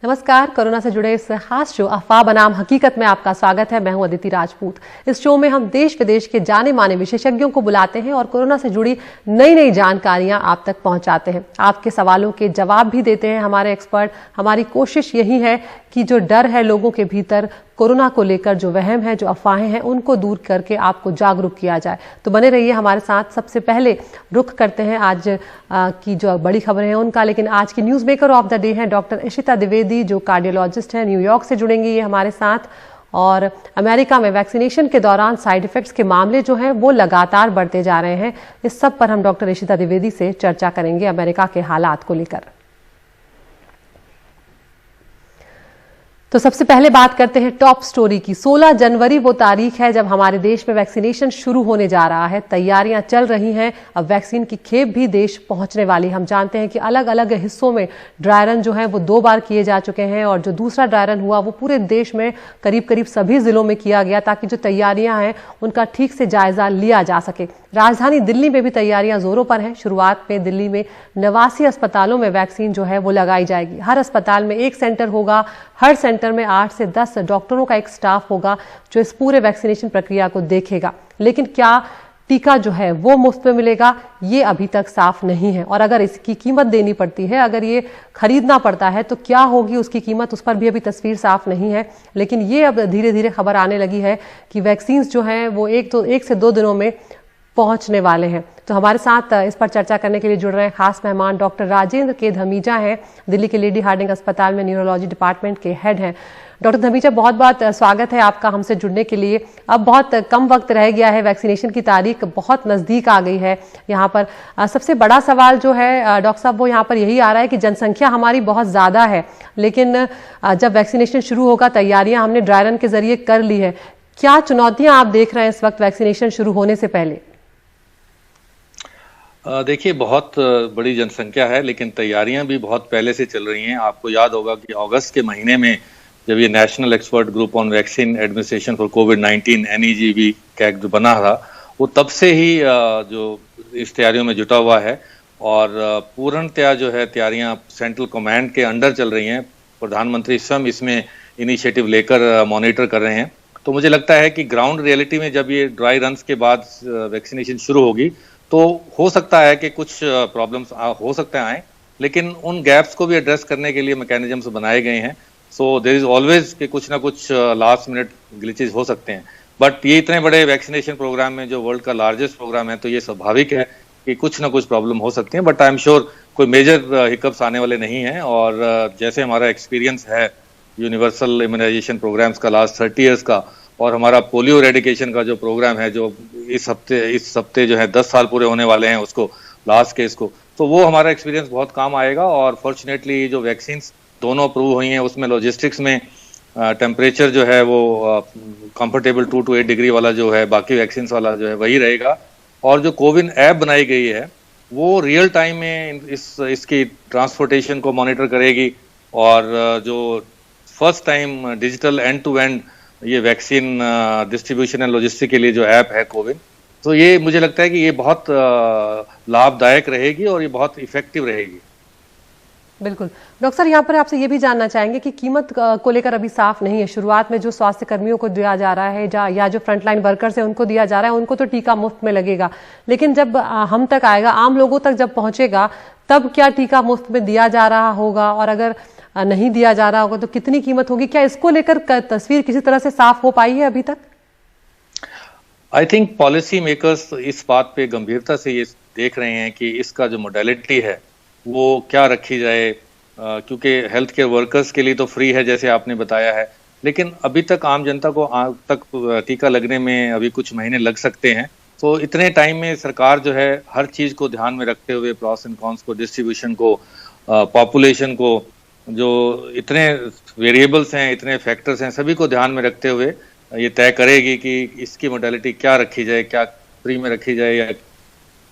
नमस्कार। कोरोना से जुड़े इस खास शो अफवाह बनाम हकीकत में आपका स्वागत है। मैं हूं अदिति राजपूत। इस शो में हम देश विदेश के जाने माने विशेषज्ञों को बुलाते हैं और कोरोना से जुड़ी नई नई जानकारियां आप तक पहुंचाते हैं। आपके सवालों के जवाब भी देते हैं हमारे एक्सपर्ट। हमारी कोशिश यही है कि जो डर है लोगों के भीतर कोरोना को लेकर, जो वहम है, जो अफवाहें हैं, उनको दूर करके आपको जागरूक किया जाए। तो बने रहिए हमारे साथ। सबसे पहले रुख करते हैं आज की जो बड़ी खबरें हैं उनका। लेकिन आज की news maker of the day हैं डॉक्टर इशिता द्विवेदी, जो कार्डियोलॉजिस्ट हैं। न्यूयॉर्क से जुड़ेंगी ये हमारे साथ। और अमेरिका में वैक्सीनेशन के दौरान साइड इफेक्ट्स के मामले जो हैं वो लगातार बढ़ते जा रहे हैं। इस सब पर हम डॉक्टर इशिता द्विवेदी से चर्चा करेंगे, अमेरिका के हालात को लेकर। तो सबसे पहले बात करते हैं टॉप स्टोरी की। 16 जनवरी वो तारीख है जब हमारे देश में वैक्सीनेशन शुरू होने जा रहा है। तैयारियां चल रही हैं। अब वैक्सीन की खेप भी देश पहुंचने वाली। हम जानते हैं कि अलग अलग हिस्सों में ड्राई रन जो है वो 2 बार किए जा चुके हैं और जो दूसरा ड्राई रन हुआ वो पूरे देश में करीब करीब सभी जिलों में किया गया, ताकि जो तैयारियां हैं उनका ठीक से जायजा लिया जा सके। राजधानी दिल्ली में भी तैयारियां जोरों पर हैं। शुरुआत में दिल्ली में 89 अस्पतालों में वैक्सीन जो है वो लगाई जाएगी। हर अस्पताल में एक सेंटर होगा। हर सेंटर में 8 से 10 डॉक्टरों का एक स्टाफ होगा जो इस पूरे वैक्सीनेशन प्रक्रिया को देखेगा। लेकिन क्या टीका जो है वो मुफ्त में मिलेगा, ये अभी तक साफ नहीं है। और अगर इसकी कीमत देनी पड़ती है, अगर ये खरीदना पड़ता है, तो क्या होगी उसकी कीमत, उस पर भी अभी तस्वीर साफ नहीं है। लेकिन ये अब धीरे धीरे खबर आने लगी है कि वैक्सीन जो हैं वो 1 से 2 दिनों में पहुंचने वाले हैं। तो हमारे साथ इस पर चर्चा करने के लिए जुड़ रहे हैं खास मेहमान डॉक्टर राजेंद्र के धमीजा हैं। दिल्ली के लेडी हार्डिंग अस्पताल में न्यूरोलॉजी डिपार्टमेंट के हेड हैं। डॉक्टर धमीजा, बहुत बहुत स्वागत है आपका हमसे जुड़ने के लिए। अब बहुत कम वक्त रह गया है, वैक्सीनेशन की तारीख बहुत नजदीक आ गई है। यहाँ पर सबसे बड़ा सवाल जो है डॉक्टर साहब वो यहाँ पर यही आ रहा है कि जनसंख्या हमारी बहुत ज्यादा है, लेकिन जब वैक्सीनेशन शुरू होगा, तैयारियां हमने ड्राई रन के जरिए कर ली है। क्या चुनौतियां आप देख रहे हैं इस वक्त वैक्सीनेशन शुरू होने से पहले? देखिए, बहुत बड़ी जनसंख्या है, लेकिन तैयारियां भी बहुत पहले से चल रही हैं। आपको याद होगा कि अगस्त के महीने में जब ये national expert group on vaccine administration for covid NEGV का एक्ट बना था, वो तब से ही जो इस तैयारियों में जुटा हुआ है। और पूर्णतया जो है तैयारियां सेंट्रल कमांड के अंडर चल रही हैं। प्रधानमंत्री स्वयं इसमें इनिशिएटिव लेकर मॉनिटर कर रहे हैं। तो मुझे लगता है कि ग्राउंड रियलिटी में जब ये ड्राई रन्स के बाद वैक्सीनेशन शुरू होगी तो हो सकता है कि कुछ प्रॉब्लम्स हो सकते हैं आए, लेकिन उन गैप्स को भी एड्रेस करने के लिए मैकेनिज्म्स बनाए गए हैं। सो देयर इज ऑलवेज कि कुछ ना कुछ लास्ट मिनट ग्लिचेस हो सकते हैं। बट ये इतने बड़े वैक्सीनेशन प्रोग्राम में, जो वर्ल्ड का लार्जेस्ट प्रोग्राम है, तो ये स्वाभाविक है कि कुछ ना कुछ प्रॉब्लम हो सकती है। बट आई एम श्योर कोई मेजर हिकअप्स आने वाले नहीं हैं। और जैसे हमारा एक्सपीरियंस है यूनिवर्सल इम्यूनाइजेशन प्रोग्राम्स का लास्ट 30 ईयर्स का, और हमारा पोलियो रेडिकेशन का जो प्रोग्राम है, जो इस हफ्ते जो है 10 साल पूरे होने वाले हैं उसको, लास्ट केस को, तो वो हमारा एक्सपीरियंस बहुत काम आएगा। और फॉर्चुनेटली जो वैक्सीन दोनों अप्रूव हुई हैं उसमें लॉजिस्टिक्स में टेम्परेचर जो है वो कंफर्टेबल 2 to 8 डिग्री वाला जो है, बाकी वैक्सीन वाला जो है वही रहेगा। और जो कोविन ऐप बनाई गई है वो रियल टाइम में इसकी ट्रांसपोर्टेशन को मॉनिटर करेगी। और जो first time digital end to end ये वैक्सीन डिस्ट्रीब्यूशन एंड लॉजिस्टिक के लिए जो ऐप है कोविन, तो ये मुझे लगता है कि ये बहुत लाभदायक रहेगी और ये बहुत इफेक्टिव रहेगी। बिल्कुल। डॉक्टर साहब, यहाँ पर आपसे ये भी जानना चाहेंगे कि कीमत को लेकर अभी साफ नहीं है। शुरुआत में जो स्वास्थ्य कर्मियों को दिया जा रहा है या जो फ्रंटलाइन वर्कर्स हैं उनको दिया जा रहा है, उनको तो टीका मुफ्त में लगेगा। लेकिन जब हम तक आएगा, आम लोगों तक जब पहुंचेगा, तब क्या टीका मुफ्त में दिया जा रहा होगा? और अगर नहीं दिया जा रहा होगा तो कितनी कीमत होगी? क्या इसको लेकर तस्वीर किसी तरह से साफ हो पाई है अभी तक? आई थिंक पॉलिसी मेकर्स इस बात पे गंभीरता से ये देख रहे हैं कि इसका जो मोडेलिटी है वो क्या रखी जाए, क्योंकि हेल्थ केयर वर्कर्स के लिए तो फ्री है जैसे आपने बताया है, लेकिन अभी तक आम जनता को तक टीका लगने में अभी कुछ महीने लग सकते हैं। तो इतने टाइम में सरकार जो है हर चीज को ध्यान में रखते हुए, प्रॉस एंड कॉन्स को, डिस्ट्रीब्यूशन को, पॉपुलेशन को, जो इतने वेरिएबल्स हैं, इतने फैक्टर्स हैं, सभी को ध्यान में रखते हुए ये तय करेगी कि इसकी मोडेलिटी क्या रखी जाए, क्या फ्री में रखी जाए या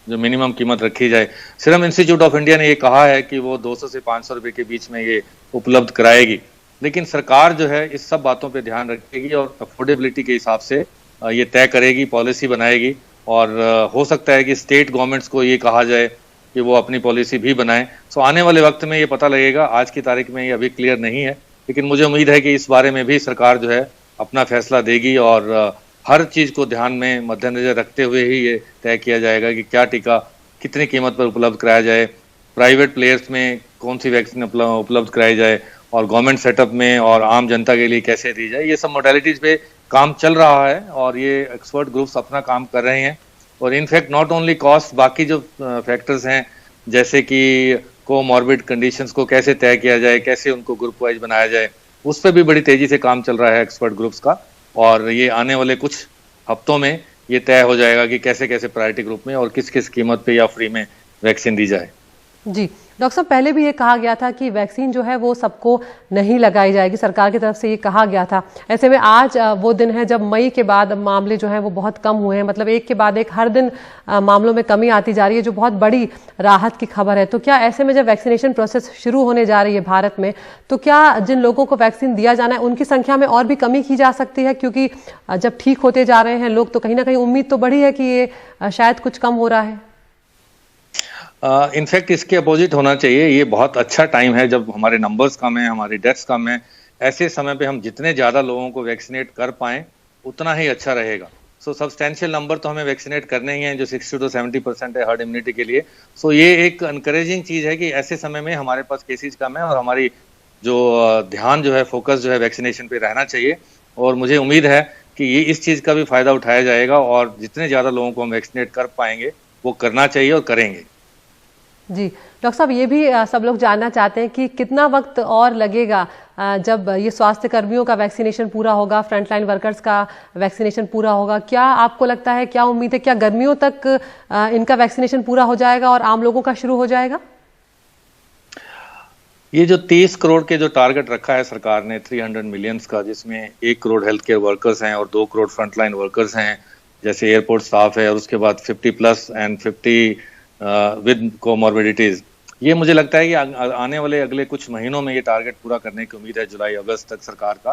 जो मिनिमम कीमत रखी जाए। सीरम इंस्टीट्यूट ऑफ इंडिया ने ये कहा है कि वो 200 से 500 रुपए के बीच में ये उपलब्ध कराएगी, लेकिन सरकार जो है इस सब बातों पे ध्यान रखेगी और अफोर्डेबिलिटी के हिसाब से ये तय करेगी, पॉलिसी बनाएगी। और हो सकता है कि स्टेट गवर्नमेंट्स को ये कहा जाए कि वो अपनी पॉलिसी भी बनाएं। सो आने वाले वक्त में ये पता लगेगा, आज की तारीख में ये अभी क्लियर नहीं है, लेकिन मुझे उम्मीद है कि इस बारे में भी सरकार जो है अपना फैसला देगी और हर चीज को ध्यान में मद्देनजर रखते हुए ही ये तय किया जाएगा कि क्या टीका कितनी कीमत पर उपलब्ध कराया जाए, प्राइवेट प्लेयर्स में कौन सी वैक्सीन उपलब्ध कराई जाए और गवर्नमेंट सेटअप में और आम जनता के लिए कैसे दी जाए। ये सब मोडेलिटीज पे काम चल रहा है और ये एक्सपर्ट ग्रुप्स अपना काम कर रहे हैं। और इनफैक्ट नॉट ओनली कॉस्ट, बाकी जो फैक्टर्स हैं जैसे कि कोमॉर्बिड कंडीशंस को कैसे तय किया जाए, कैसे उनको ग्रुप वाइज बनाया जाए, उस पर भी बड़ी तेजी से काम चल रहा है एक्सपर्ट ग्रुप्स का। और ये आने वाले कुछ हफ्तों में ये तय हो जाएगा कि कैसे कैसे प्रायोरिटी ग्रुप में और किस किस कीमत पे या फ्री में वैक्सीन दी जाए। जी डॉक्टर साहब, पहले भी ये कहा गया था कि वैक्सीन जो है वो सबको नहीं लगाई जाएगी, सरकार की तरफ से ये कहा गया था। ऐसे में आज वो दिन है जब मई के बाद मामले जो हैं वो बहुत कम हुए हैं, मतलब एक के बाद एक हर दिन मामलों में कमी आती जा रही है, जो बहुत बड़ी राहत की खबर है। तो क्या ऐसे में जब वैक्सीनेशन प्रोसेस शुरू होने जा रही है भारत में, तो क्या जिन लोगों को वैक्सीन दिया जाना है उनकी संख्या में और भी कमी की जा सकती है? क्योंकि जब ठीक होते जा रहे हैं लोग तो कहीं ना कहीं उम्मीद तो बढ़ी है कि ये शायद कुछ कम हो रहा है। इनफैक्ट इसके अपोजिट होना चाहिए। ये बहुत अच्छा टाइम है जब हमारे नंबर्स कम है, हमारी डेथ्स कम है। ऐसे समय पे हम जितने ज्यादा लोगों को वैक्सीनेट कर पाएं उतना ही अच्छा रहेगा। सो सब्सटेंशियल नंबर तो हमें वैक्सीनेट करने ही हैं, जो 60 to 70% है हर्ड इम्यूनिटी के लिए। सो ये एक एनकरेजिंग चीज है कि ऐसे समय में हमारे पास केसेज कम है और हमारी जो ध्यान जो है, फोकस जो है वैक्सीनेशन पे रहना चाहिए। और मुझे उम्मीद है कि ये इस चीज का भी फायदा उठाया जाएगा और जितने ज्यादा लोगों को हम वैक्सीनेट कर पाएंगे वो करना चाहिए और करेंगे। जी डॉक्टर साहब, ये भी सब लोग जानना चाहते हैं कि कितना वक्त और लगेगा जब ये स्वास्थ्य कर्मियों का वैक्सीनेशन पूरा होगा, फ्रंटलाइन वर्कर्स का वैक्सीनेशन पूरा होगा। क्या आपको लगता है, क्या उम्मीद है, क्या गर्मियों तक इनका वैक्सीनेशन पूरा हो जाएगा और आम लोगों का शुरू हो जाएगा? ये जो 30 करोड़ के जो टारगेट रखा है सरकार ने 300 मिलियंस का, जिसमें 1 करोड़ हेल्थ केयर वर्कर्स हैं और 2 करोड़ फ्रंटलाइन वर्कर्स हैं, जैसे एयरपोर्ट स्टाफ है, और उसके बाद 50+ एंड 50 विद कोमॉर्बिडिटीज। ये मुझे लगता है कि आने वाले अगले कुछ महीनों में ये टारगेट पूरा करने की उम्मीद है, जुलाई अगस्त तक सरकार का।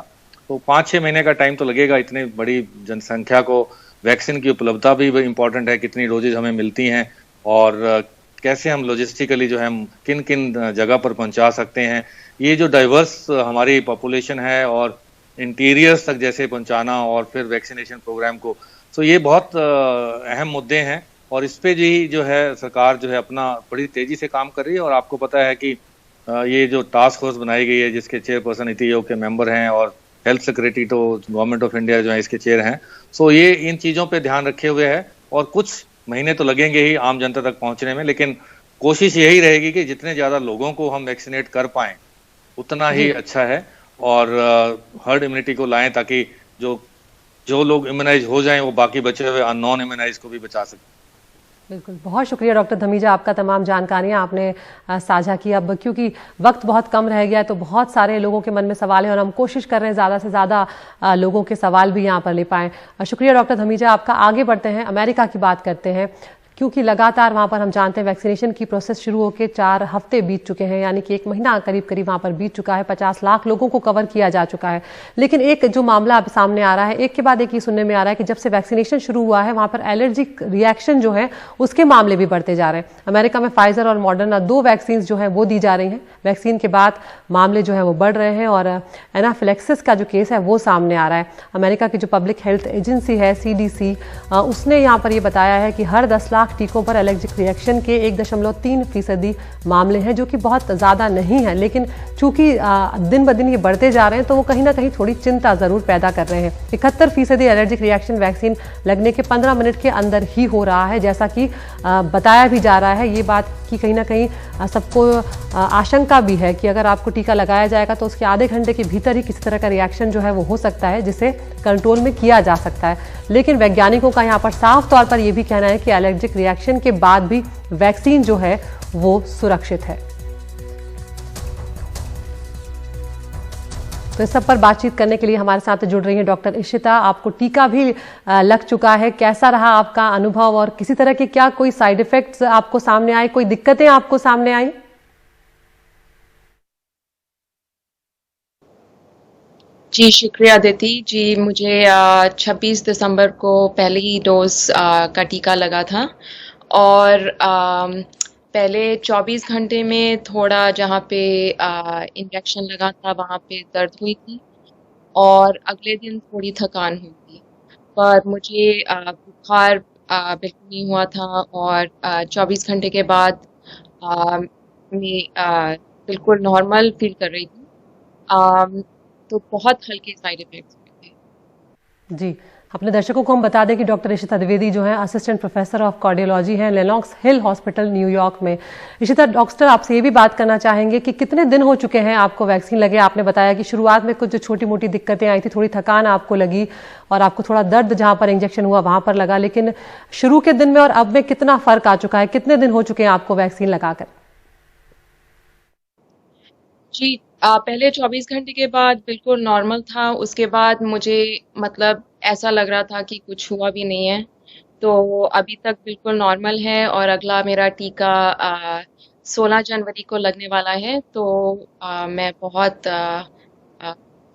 तो 5-6 महीने का टाइम तो लगेगा। इतनी बड़ी जनसंख्या को वैक्सीन की उपलब्धता भी इंपॉर्टेंट है, कितनी डोजेज हमें मिलती हैं और कैसे हम लॉजिस्टिकली जो है किन किन जगह पर पहुंचा सकते हैं। ये जो डाइवर्स हमारी पॉपुलेशन है और इंटीरियर्स तक जैसे पहुंचाना और फिर वैक्सीनेशन प्रोग्राम को, तो ये बहुत अहम मुद्दे हैं और इस पे जो है सरकार जो है अपना बड़ी तेजी से काम कर रही है। और आपको पता है कि ये जो टास्क फोर्स बनाई गई है जिसके चेयरपर्सन नीति आयोग के मेंबर हैं और हेल्थ सेक्रेटरी तो गवर्नमेंट ऑफ इंडिया जो है इसके चेयर हैं। सो ये इन चीजों पे ध्यान रखे हुए है और कुछ महीने तो लगेंगे ही आम जनता तक पहुंचने में, लेकिन कोशिश यही रहेगी कि जितने ज्यादा लोगों को हम वैक्सीनेट कर पाएं उतना ही अच्छा है और हर्ड इम्यूनिटी को लाएं ताकि जो लोग इम्यूनाइज हो जाएं वो बाकी बचे हुए नॉन इम्यूनाइज को भी बचा सकें। बिल्कुल, बहुत शुक्रिया डॉक्टर धमीजा, आपका तमाम जानकारियां आपने साझा की। अब क्योंकि वक्त बहुत कम रह गया है तो बहुत सारे लोगों के मन में सवाल है और हम कोशिश कर रहे हैं ज़्यादा से ज़्यादा लोगों के सवाल भी यहाँ पर ले पाएँ। शुक्रिया डॉक्टर धमीजा आपका। आगे बढ़ते हैं, अमेरिका की बात करते हैं, क्योंकि लगातार वहाँ पर हम जानते हैं वैक्सीनेशन की प्रोसेस शुरू होकर 4 हफ्ते बीत चुके हैं, यानी कि 1 महीना करीब करीब वहाँ पर बीत चुका है। 50 लाख लोगों को कवर किया जा चुका है। लेकिन एक जो मामला अब सामने आ रहा है, एक के बाद एक ये सुनने में आ रहा है कि जब से वैक्सीनेशन शुरू हुआ है वहाँ पर एलर्जिक रिएक्शन जो है उसके मामले भी बढ़ते जा रहे हैं। अमेरिका में फाइजर और मॉडर्ना 2 वैक्सीन जो है वो दी जा रही हैं। वैक्सीन के बाद मामले जो है वो बढ़ रहे हैं और एनाफिलेक्सिस का जो केस है वो सामने आ रहा है। अमेरिका की जो पब्लिक हेल्थ एजेंसी है CDC, उसने यहाँ पर ये बताया है कि हर 10 लाख टीकों पर एलर्जिक रिएक्शन के 1.3% मामले हैं, जो कि बहुत ज़्यादा नहीं है। लेकिन चूंकि दिन ब दिन ये बढ़ते जा रहे हैं तो वो कहीं ना कहीं थोड़ी चिंता ज़रूर पैदा कर रहे हैं। 71% एलर्जिक रिएक्शन वैक्सीन लगने के 15 मिनट के अंदर ही हो रहा है, जैसा कि बताया भी जा रहा है। ये बात की कहीं ना कहीं सबको आशंका भी है कि अगर आपको टीका लगाया जाएगा तो उसके आधे घंटे के भीतर ही किसी तरह का रिएक्शन जो है वो हो सकता है, जिसे कंट्रोल में किया जा सकता है। लेकिन वैज्ञानिकों का यहाँ पर साफ तौर पर यह भी कहना है कि एलर्जिक रिएक्शन के बाद भी वैक्सीन जो है वो सुरक्षित है। तो इस सब पर बातचीत करने के लिए हमारे साथ जुड़ रही हैं डॉक्टर इशिता। आपको टीका भी लग चुका है, कैसा रहा आपका अनुभव और किसी तरह के क्या कोई साइड इफेक्ट्स आपको सामने आए, कोई दिक्कतें आपको सामने आई? जी शुक्रिया अदिति जी। मुझे 26 दिसंबर को पहली डोज का टीका लगा था और पहले 24 घंटे में थोड़ा जहाँ पे इंजेक्शन लगा था वहाँ पे दर्द हुई थी और अगले दिन थोड़ी थकान हुई थी। पर मुझे बुखार बिल्कुल नहीं हुआ था और 24 घंटे के बाद मैं बिल्कुल नॉर्मल फील कर रही थी। अम, तो बहुत हल्के साइड इफेक्ट्स हुए थे। जी, अपने दर्शकों को हम बता दें कि डॉक्टर इशिता द्विवेदी जो हैं असिस्टेंट प्रोफेसर ऑफ कार्डियोलॉजी हैं लेनॉक्स हिल हॉस्पिटल न्यूयॉर्क में। इशिता डॉक्टर आपसे ये भी बात करना चाहेंगे कि कितने दिन हो चुके हैं आपको वैक्सीन लगे? आपने बताया कि शुरुआत में कुछ जो छोटी मोटी दिक्कतें आई थी, थोड़ी थकान आपको लगी और आपको थोड़ा दर्द जहां पर इंजेक्शन हुआ वहां पर लगा, लेकिन शुरू के दिन में और अब में कितना फर्क आ चुका है? कितने दिन हो चुके हैं आपको वैक्सीन लगाकर? जी, पहले 24 घंटे के बाद बिल्कुल नॉर्मल था। उसके बाद मुझे मतलब ऐसा लग रहा था कि कुछ हुआ भी नहीं है। तो अभी तक बिल्कुल नॉर्मल है और अगला मेरा टीका 16 जनवरी को लगने वाला है। तो मैं बहुत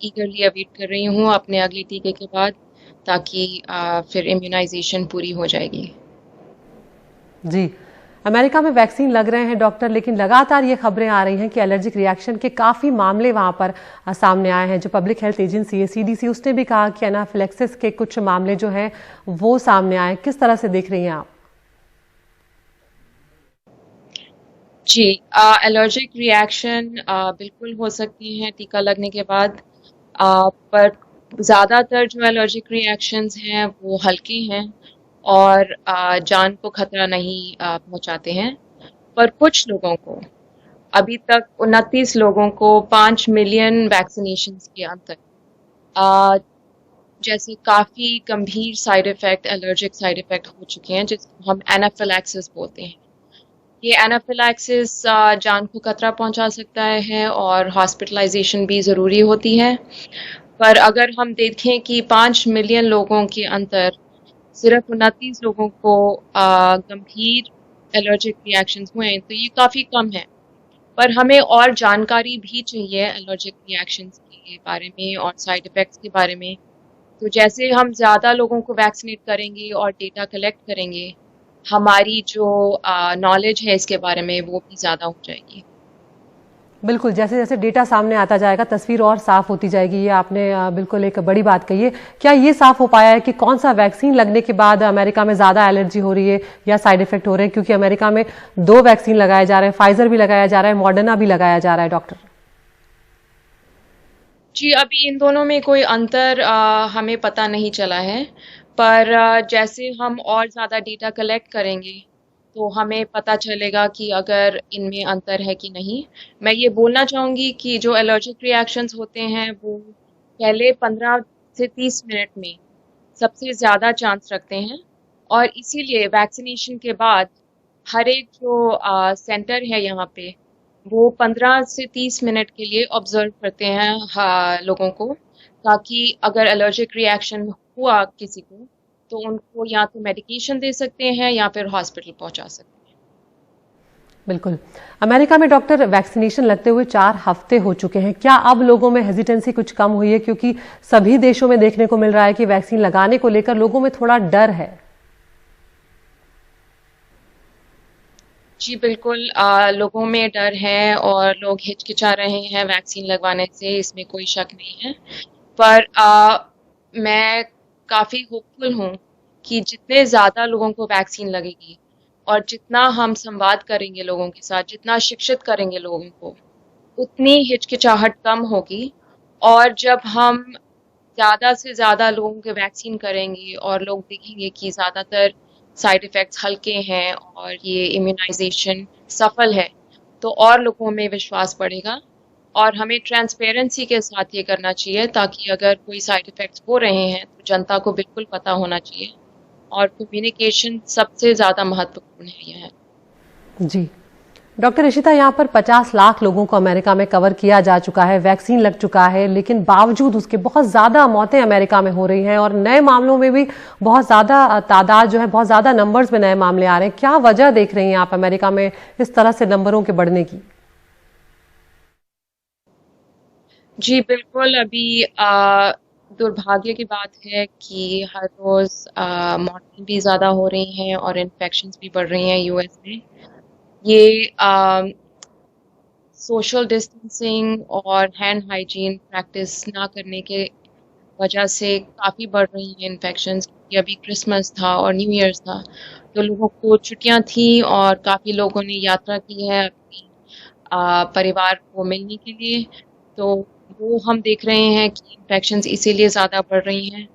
ईगरली अवेट कर रही हूँ अपने अगले टीके के बाद, ताकि फिर इम्यूनाइजेशन पूरी हो जाएगी। जी, अमेरिका में वैक्सीन लग रहे हैं डॉक्टर, लेकिन लगातार ये खबरें आ रही हैं कि एलर्जिक रिएक्शन के काफी मामले वहां पर सामने आए हैं। जो पब्लिक हेल्थ एजेंसी है सीडीसी, उसने भी कहा कि एनाफिलेक्सिस के कुछ मामले जो हैं वो सामने आए। किस तरह से देख रही हैं आप? जी, एलर्जिक रिएक्शन बिल्कुल हो सकती हैं टीका लगने के बाद। पर ज़्यादातर जो एलर्जिक रिएक्शंस हैं वो हल्के हैं और जान को खतरा नहीं पहुंचाते हैं। पर कुछ लोगों को, अभी तक 29 लोगों को 5 मिलियन वैक्सीनेशंस के अंतर अ, जैसे काफ़ी गंभीर side effect, allergic side effect हो चुके हैं, जिसको हम एनाफिलैक्सिस बोलते हैं। ये एनाफिलैक्सिस जान को खतरा पहुंचा सकता है और हॉस्पिटलाइजेशन भी ज़रूरी होती है। पर अगर हम देखें कि 5 मिलियन लोगों के अंदर सिर्फ 29 लोगों को गंभीर एलर्जिक रिएक्शंस हुए हैं, तो ये काफ़ी कम है। पर हमें और जानकारी भी चाहिए एलर्जिक रिएक्शंस के बारे में और साइड इफ़ेक्ट्स के बारे में। तो जैसे हम ज़्यादा लोगों को वैक्सीनेट करेंगे और डेटा कलेक्ट करेंगे, हमारी जो नॉलेज है इसके बारे में वो भी ज़्यादा हो जाएगी। बिल्कुल, जैसे जैसे डेटा सामने आता जाएगा तस्वीर और साफ होती जाएगी। ये आपने बिल्कुल एक बड़ी बात कही है। क्या ये साफ हो पाया है कि कौन सा वैक्सीन लगने के बाद अमेरिका में ज्यादा एलर्जी हो रही है या साइड इफेक्ट हो रहे हैं? क्योंकि अमेरिका में 2 वैक्सीन लगाए जा रहे हैं, फाइजर भी लगाया जा रहा है, मॉडर्ना भी लगाया जा रहा है डॉक्टर। जी, अभी इन दोनों में कोई अंतर हमें पता नहीं चला है। पर जैसे हम और ज़्यादा डेटा कलेक्ट करेंगे, तो हमें पता चलेगा कि अगर इनमें अंतर है कि नहीं। मैं ये बोलना चाहूँगी कि जो एलर्जिक रिएक्शंस होते हैं, वो पहले 15 से 30 मिनट में सबसे ज़्यादा चांस रखते हैं और इसीलिए वैक्सीनेशन के बाद हर एक जो सेंटर है यहाँ पे, वो 15 से 30 मिनट के लिए ऑब्जर्व करते हैं लोगों को, ताकि अगर एलर्जिक रिएक्शन हुआ किसी को, तो उनको या तो मेडिकेशन दे सकते हैं या फिर हॉस्पिटल पहुंचा सकते हैं। बिल्कुल, अमेरिका में डॉक्टर वैक्सीनेशन लगते हुए 4 हफ्ते हो चुके हैं। क्या अब लोगों में हेजिटेंसी कुछ कम हुई है? क्योंकि सभी देशों में देखने को मिल रहा है कि वैक्सीन लगाने को लेकर लोगों में थोड़ा डर है। जी बिल्कुल, लोगों में डर है और लोग हिचकिचा रहे हैं वैक्सीन लगवाने से, इसमें कोई शक नहीं है। पर मैं काफ़ी होपफुल हूँ कि जितने ज़्यादा लोगों को वैक्सीन लगेगी और जितना हम संवाद करेंगे लोगों के साथ, जितना शिक्षित करेंगे लोगों को, उतनी हिचकिचाहट कम होगी। और जब हम ज़्यादा से ज़्यादा लोगों के वैक्सीन करेंगे और लोग देखेंगे कि ज़्यादातर साइड इफ़ेक्ट्स हल्के हैं और ये इम्यूनाइजेशन सफल है, तो और लोगों में विश्वास बढ़ेगा। और हमें ट्रांसपेरेंसी के साथ ये करना चाहिए, ताकि अगर कोई साइड इफ़ेक्ट्स हो रहे हैं तो जनता को बिल्कुल पता होना चाहिए और कम्युनिकेशन सबसे ज़्यादा महत्वपूर्ण है यह। जी, डॉक्टर इशिता, यहाँ पर 50 लाख लोगों को अमेरिका में कवर किया जा चुका है, वैक्सीन लग चुका है, लेकिन बावजूद उसके बहुत ज्यादा मौतें अमेरिका में हो रही हैं और नए मामलों में भी बहुत ज्यादा तादाद जो है, बहुत ज्यादा नंबर्स में नए मामले आ रहे हैं। क्या वजह देख रही हैं आप अमेरिका में इस तरह से नंबरों के बढ़ने की? जी बिल्कुल, अभी दुर्भाग्य की बात है कि हर रोज मौतें भी ज्यादा हो रही हैं और इन्फेक्शंस भी बढ़ रही हैं यूएस में। ये सोशल डिस्टेंसिंग और हैंड हाइजीन प्रैक्टिस ना करने के वजह से काफ़ी बढ़ रही हैं इन्फेक्शंस, क्योंकि अभी क्रिसमस था और न्यू ईयर्स था, तो लोगों को छुट्टियां थी और काफ़ी लोगों ने यात्रा की है अपनी परिवार को मिलने के लिए। तो वो हम देख रहे हैं कि इन्फेक्शंस इसीलिए ज़्यादा बढ़ रही हैं।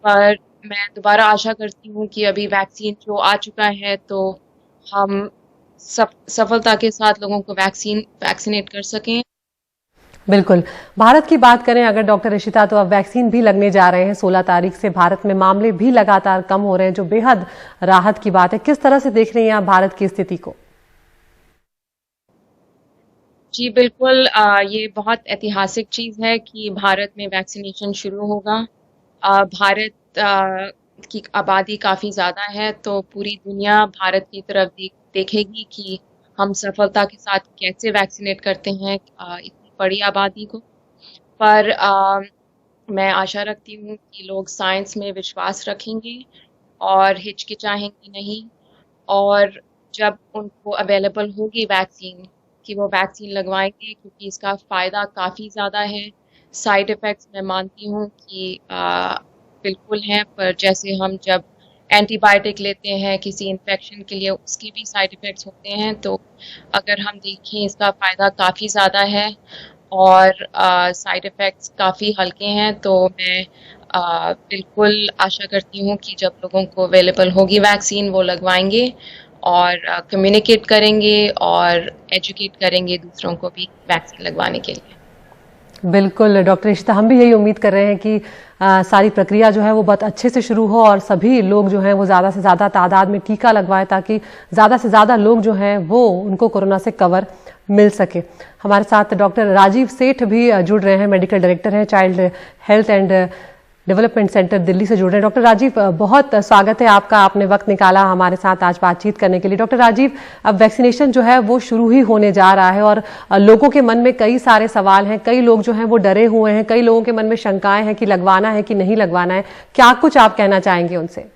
पर मैं दोबारा आशा करती हूँ कि अभी वैक्सीन जो आ चुका है, तो हम सफलता के साथ लोगों को वैक्सीनेट कर सकें। बिल्कुल। भारत की बात करें अगर डॉक्टर ऋषिता, तो अब वैक्सीन भी लगने जा रहे हैं 16 तारीख से। भारत में मामले भी लगातार कम हो रहे हैं, जो बेहद राहत की बात है। किस तरह से देख रही हैं आप भारत की स्थिति को? जी बिल्कुल, ये बहुत ऐतिहासिक चीज़ है कि भारत में वैक्सीनेशन शुरू होगा। भारत की आबादी काफ़ी ज़्यादा है, तो पूरी दुनिया भारत की तरफ देखेगी कि हम सफलता के साथ कैसे वैक्सीनेट करते हैं इतनी बड़ी आबादी को। पर मैं आशा रखती हूँ कि लोग साइंस में विश्वास रखेंगे और हिचकिचाएंगे नहीं, और जब उनको अवेलेबल होगी वैक्सीन, कि वो वैक्सीन लगवाएंगे, क्योंकि इसका फ़ायदा काफ़ी ज़्यादा है। साइड इफ़ेक्ट्स मैं मानती हूँ कि बिल्कुल हैं, पर जैसे हम जब एंटीबायोटिक लेते हैं किसी इन्फेक्शन के लिए, उसके भी साइड इफ़ेक्ट्स होते हैं। तो अगर हम देखें, इसका फ़ायदा काफ़ी ज़्यादा है और साइड इफ़ेक्ट्स काफ़ी हल्के हैं। तो मैं बिल्कुल आशा करती हूँ कि जब लोगों को अवेलेबल होगी वैक्सीन, वो लगवाएंगे और कम्युनिकेट करेंगे और एजुकेट करेंगे दूसरों को भी वैक्सीन लगवाने के लिए। बिल्कुल डॉक्टर ऋषिता, हम भी यही उम्मीद कर रहे हैं कि सारी प्रक्रिया जो है वो बहुत अच्छे से शुरू हो और सभी लोग जो हैं वो ज़्यादा से ज़्यादा तादाद में टीका लगवाएं, ताकि ज़्यादा से ज़्यादा लोग जो हैं वो उनको कोरोना से कवर मिल सके। हमारे साथ डॉक्टर राजीव सेठ भी जुड़ रहे हैं, मेडिकल डायरेक्टर हैं, child health and development centre Delhi से जुड़ रहे हैं। डॉक्टर राजीव, बहुत स्वागत है आपका, आपने वक्त निकाला हमारे साथ आज बातचीत करने के लिए। डॉक्टर राजीव, अब वैक्सीनेशन जो है वो शुरू ही होने जा रहा है और लोगों के मन में कई सारे सवाल हैं, कई लोग जो हैं वो डरे हुए हैं, कई लोगों के मन में शंकाएं हैं कि लगवाना है कि नहीं लगवाना है। क्या कुछ आप कहना चाहेंगे उनसे?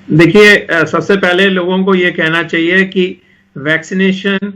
देखिए, सबसे पहले लोगों को ये कहना चाहिए कि वैक्सीनेशन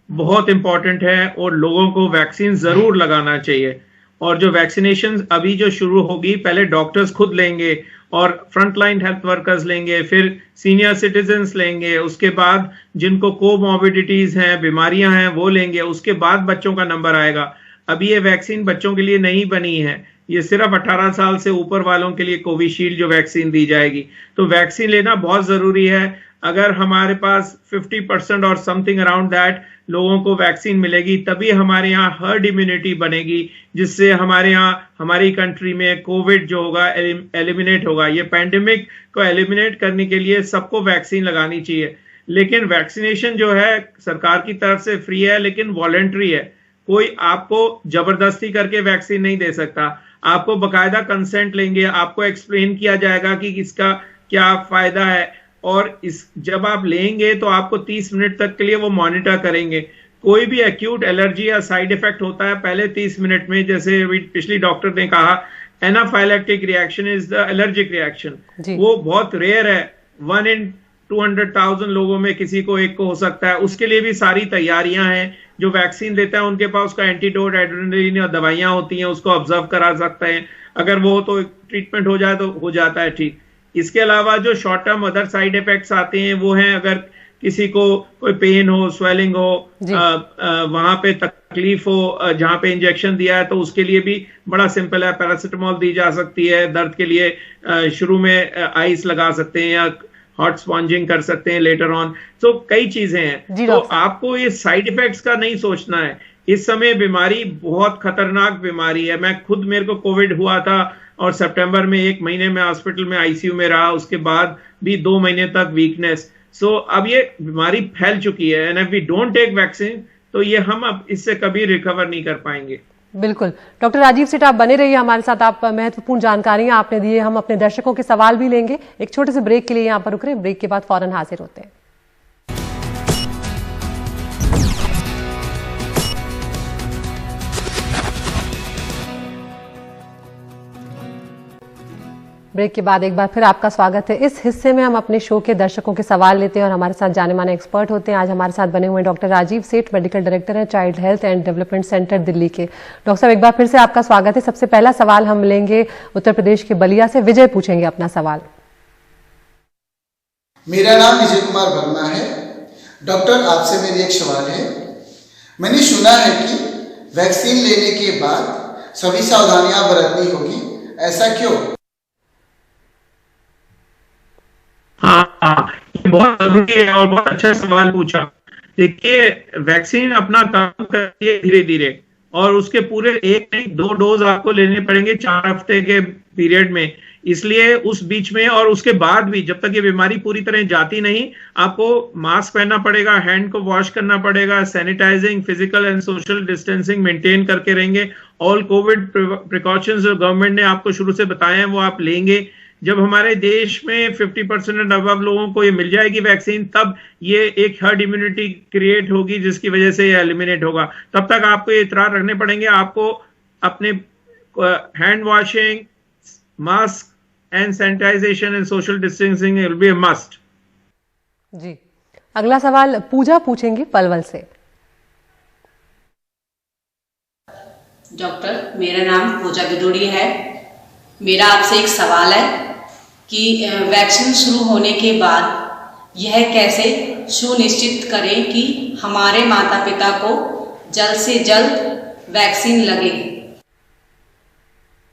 बहुत इंपॉर्टेंट है और लोगों को वैक्सीन जरूर लगाना चाहिए। और जो वैक्सीनेशन अभी जो शुरू होगी, पहले डॉक्टर्स खुद लेंगे और फ्रंटलाइन हेल्थ वर्कर्स लेंगे, फिर सीनियर सिटीजन्स लेंगे, उसके बाद जिनको कोमॉर्बिडिटीज हैं, बीमारियां हैं, वो लेंगे, उसके बाद बच्चों का नंबर आएगा। अभी ये वैक्सीन बच्चों के लिए नहीं बनी है, ये सिर्फ 18 साल से ऊपर वालों के लिए कोविशील्ड जो वैक्सीन दी जाएगी। तो वैक्सीन लेना बहुत जरूरी है। अगर हमारे पास 50% और समथिंग अराउंड दैट लोगों को वैक्सीन मिलेगी, तभी हमारे यहाँ हर्ड इम्यूनिटी बनेगी, जिससे हमारे यहाँ, हमारी कंट्री में कोविड जो होगा एलिमिनेट होगा। ये पैंडेमिक को एलिमिनेट करने के लिए सबको वैक्सीन लगानी चाहिए। लेकिन वैक्सीनेशन जो है सरकार की तरफ से फ्री है, लेकिन वॉलंटरी है। कोई आपको जबरदस्ती करके वैक्सीन नहीं दे सकता। आपको बकायदा कंसेंट लेंगे, आपको एक्सप्लेन किया जाएगा कि इसका क्या फायदा है, और जब आप लेंगे तो आपको 30 मिनट तक के लिए वो मॉनिटर करेंगे। कोई भी एक्यूट एलर्जी या साइड इफेक्ट होता है पहले 30 मिनट में, जैसे पिछली डॉक्टर ने कहा, anaphylactic reaction is the allergic reaction. वो बहुत रेयर है, 1 in 200,000 लोगों में किसी को एक को हो सकता है। उसके लिए भी सारी तैयारियां हैं। जो वैक्सीन देता है उनके पास उसका एंटीडोट, एड्रेनलिन और दवाइयां होती हैं, उसको ऑब्जर्व करा सकते हैं। अगर वो तो ट्रीटमेंट हो जाए तो हो जाता है ठीक। इसके अलावा जो short term other side effects आते हैं वो हैं, अगर किसी को कोई पेन हो, स्वेलिंग हो, वहां पे तकलीफ हो जहां पे इंजेक्शन दिया है, तो उसके लिए भी बड़ा सिंपल है, पैरासिटामोल दी जा सकती है। दर्द के लिए शुरू में आइस लगा सकते हैं या हॉट स्पॉन्जिंग कर सकते हैं लेटर ऑन। तो कई चीजें हैं। तो आपको ये साइड इफेक्ट्स का नहीं सोचना है। इस समय बीमारी बहुत खतरनाक बीमारी है। मैं खुद, मेरे को कोविड हुआ था और सितंबर में 1 महीने में हॉस्पिटल में आईसीयू में रहा, उसके बाद भी 2 महीने तक वीकनेस। सो अब ये बीमारी फैल चुकी है, and if we don't take vaccine तो ये हम अब इससे कभी रिकवर नहीं कर पाएंगे। बिल्कुल। डॉक्टर राजीव सेठ, आप बने रहिए हमारे साथ, आप महत्वपूर्ण जानकारियां आपने दी है। हम अपने दर्शकों के सवाल भी लेंगे। एक छोटे से ब्रेक के लिए यहाँ पर रुक रहे हैं, ब्रेक के बाद फौरन हाजिर होते हैं। ब्रेक के बाद एक बार फिर आपका स्वागत है। इस हिस्से में हम अपने शो के दर्शकों के सवाल लेते हैं और हमारे साथ जाने माने एक्सपर्ट होते हैं। आज हमारे साथ बने हुए डॉक्टर राजीव सेठ, मेडिकल डायरेक्टर हैं child health and development centre Delhi के। डॉक्टर साहब, एक बार फिर से आपका स्वागत है। सबसे पहला सवाल हम लेंगे उत्तर प्रदेश के बलिया से। विजय पूछेंगे अपना सवाल। मेरा नाम विजय कुमार वर्मा है। डॉक्टर, आपसे मेरी एक सवाल है। मैंने सुना है कि वैक्सीन लेने के बाद सभी सावधानियां बरतनी होगी, ऐसा क्यों? हाँ, ये बहुत जरूरी है और बहुत अच्छा सवाल पूछा। देखिए, वैक्सीन अपना काम करती है धीरे धीरे और उसके पूरे 1 नहीं 2 डोज आपको लेने पड़ेंगे 4 हफ्ते के पीरियड में। इसलिए उस बीच में और उसके बाद भी जब तक ये बीमारी पूरी तरह जाती नहीं, आपको मास्क पहनना पड़ेगा, हैंड को वॉश करना पड़ेगा, sanitizing, physical and social distancing maintain करके रहेंगे। ऑल कोविड प्रिकॉशंस जो गवर्नमेंट ने आपको शुरू से बताए हैं वो आप लेंगे। जब हमारे देश में 50% एंड अबव लोगों को ये मिल जाएगी वैक्सीन, तब ये एक हर्ड इम्यूनिटी क्रिएट होगी जिसकी वजह से ये एलिमिनेट होगा। तब तक आपको ये इतरार रखने पड़ेंगे। आपको अपने hand washing, mask and sanitisation and social distancing will be a must. जी, अगला सवाल पूजा पूछेंगी पलवल से। डॉक्टर, मेरा नाम पूजा गिडोड़ी है। मेरा आपसे एक सवाल है कि वैक्सीन शुरू होने के बाद यह कैसे सुनिश्चित करें कि हमारे माता पिता को जल्द से जल्द वैक्सीन लगे।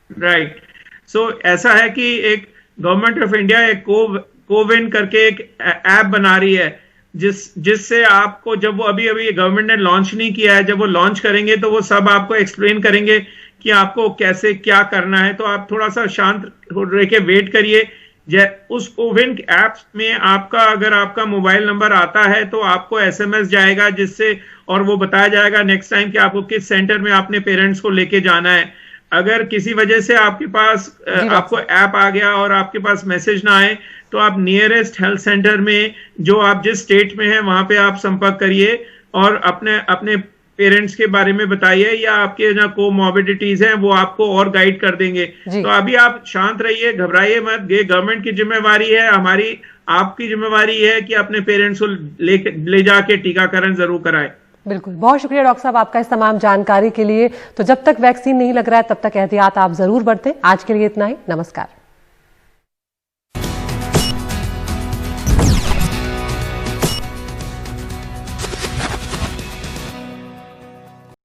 राइट, सो ऐसा है कि एक गवर्नमेंट ऑफ इंडिया एक कोविन करके एक ऐप बना रही है जिससे आपको, जब वो अभी गवर्नमेंट ने लॉन्च नहीं किया है, जब वो लॉन्च करेंगे तो वो सब आपको एक्सप्लेन करेंगे कि आपको कैसे क्या करना है। तो आप थोड़ा सा शांत रह के वेट करिए। उस कोविन ऐप में आपका, अगर आपका मोबाइल नंबर आता है तो आपको SMS जाएगा जिससे, और वो बताया जाएगा नेक्स्ट टाइम कि आपको किस सेंटर में अपने पेरेंट्स को लेके जाना है। अगर किसी वजह से आपके पास आपको ऐप आ गया और आपके पास मैसेज ना आए तो आप नियरेस्ट हेल्थ सेंटर में, जो आप जिस स्टेट में हैं वहां पे आप संपर्क करिए और अपने पेरेंट्स के बारे में बताइए, या आपके जो कोमॉर्बिडिटीज हैं वो आपको और गाइड कर देंगे। तो अभी आप शांत रहिए, घबराइए मत। ये गवर्नमेंट की जिम्मेवारी है, हमारी आपकी जिम्मेवारी है कि अपने पेरेंट्स को ले जाके टीकाकरण जरूर कराए। बिल्कुल, बहुत शुक्रिया डॉक्टर साहब आपका इस तमाम जानकारी के लिए। तो जब तक वैक्सीन नहीं लग रहा है तब तक एहतियात आप जरूर बरतें। आज के लिए इतना ही, नमस्कार।